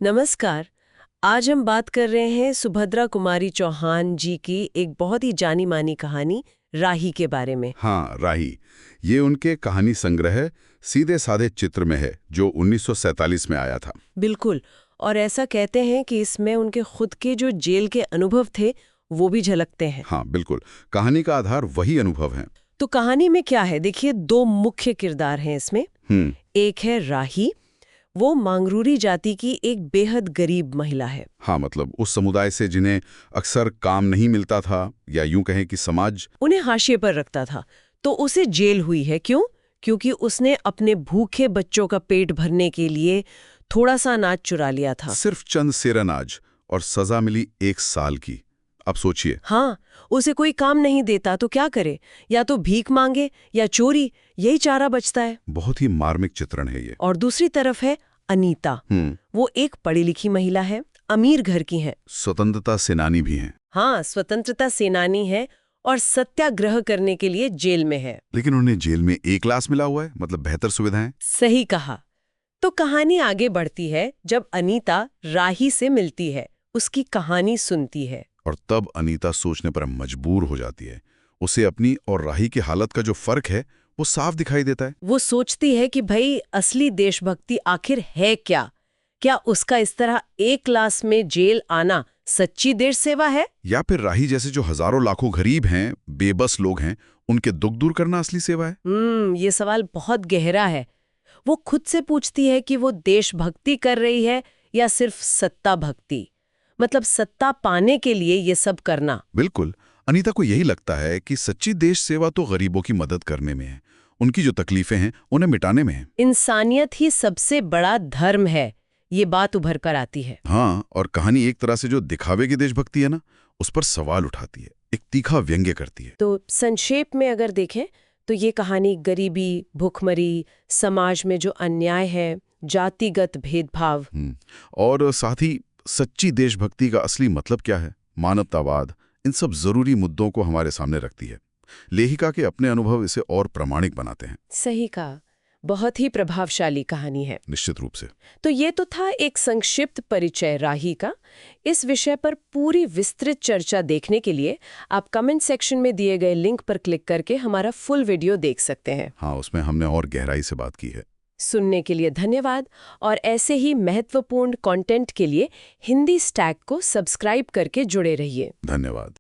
नमस्कार। आज हम बात कर रहे हैं सुभद्रा कुमारी चौहान जी की एक बहुत ही जानी मानी कहानी राही के बारे में। हाँ, राही। ये उनके कहानी संग्रह सीधे साधे चित्र में है जो 1947 में आया था। बिल्कुल। और ऐसा कहते हैं कि इसमें उनके खुद के जो जेल के अनुभव थे वो भी झलकते हैं। हाँ, बिल्कुल। कहानी का आधार वही अनुभव है। तो कहानी में क्या है, देखिए, दो मुख्य किरदार हैं इसमें। एक है राही, वो मांगरूरी जाति की एक बेहद गरीब महिला है। हाँ, मतलब उस समुदाय से जिन्हें अक्सर काम नहीं मिलता था, या यूं कहें कि समाज उन्हें हाशिए पर रखता था। तो उसे जेल हुई है। क्यों? क्योंकि उसने अपने भूखे बच्चों का पेट भरने के लिए थोड़ा सा अनाज चुरा लिया था। सिर्फ चंद सेर अनाज, और सजा मिली 1 साल की। अब सोचिए। हाँ, उसे कोई काम नहीं देता तो क्या करे? या तो भीख मांगे या चोरी, यही चारा बचता है। बहुत ही मार्मिक चित्रण है ये। और दूसरी तरफ है अनीता। वो एक पढ़ी लिखी महिला है, अमीर घर की है। स्वतंत्रता सेनानी भी हैं। हाँ, स्वतंत्रता सेनानी है और सत्याग्रह करने के लिए जेल में है। लेकिन उन्हें जेल में A क्लास मिला हुआ है, मतलब बेहतर सुविधाएं। सही कहा। तो कहानी आगे बढ़ती है जब अनीता राही से मिलती है, उसकी कहानी सुनती है। और तब अनीता सोचने पर मजबूर हो जाती है। उसे अपनी और राही की हालत का जो फर्क है वो साफ दिखाई देता है। वो सोचती है कि भाई, असली देशभक्ति आखिर है क्या? क्या उसका इस तरह एक क्लास में जेल आना सच्ची देश सेवा है, या फिर राही जैसे जो हजारों लाखों गरीब हैं, बेबस लोग हैं, उनके दुख दूर करना असली सेवा है? ये सवाल बहुत गहरा है। वो खुद से पूछती है कि वो देशभक्ति कर रही है या सिर्फ सत्ता भक्ति, मतलब सत्ता पाने के लिए ये सब करना। बिल्कुल। अनीता को यही लगता है कि सच्ची देश सेवा तो गरीबों की मदद करने में है, उनकी जो तकलीफें हैं उन्हें मिटाने में है। इंसानियत ही सबसे बड़ा धर्म है, ये बात उभर कर आती है। हाँ, और कहानी एक तरह से जो दिखावे की देशभक्ति है ना, उस पर सवाल उठाती है, एक तीखा व्यंग्य करती है। तो संक्षेप में अगर देखें तो ये कहानी गरीबी, भूखमरी, समाज में जो अन्याय है, जातिगत भेदभाव और साथ ही सच्ची देशभक्ति का असली मतलब क्या है, मानवतावाद, इन सब जरूरी मुद्दों को हमारे सामने रखती है। लेखिका के अपने अनुभव इसे और प्रामाणिक बनाते हैं। सही कहा। बहुत ही प्रभावशाली कहानी है। निश्चित रूप से। तो ये तो था एक संक्षिप्त परिचय राही का। इस विषय पर पूरी विस्तृत चर्चा देखने के लिए आप कमेंट सेक्शन में दिए गए लिंक पर क्लिक करके हमारा फुल वीडियो देख सकते हैं। हाँ, उसमें हमने और गहराई से बात की है। सुनने के लिए धन्यवाद, और ऐसे ही महत्वपूर्ण कंटेंट के लिए हिंदी स्टैक को सब्सक्राइब करके जुड़े रहिए। धन्यवाद।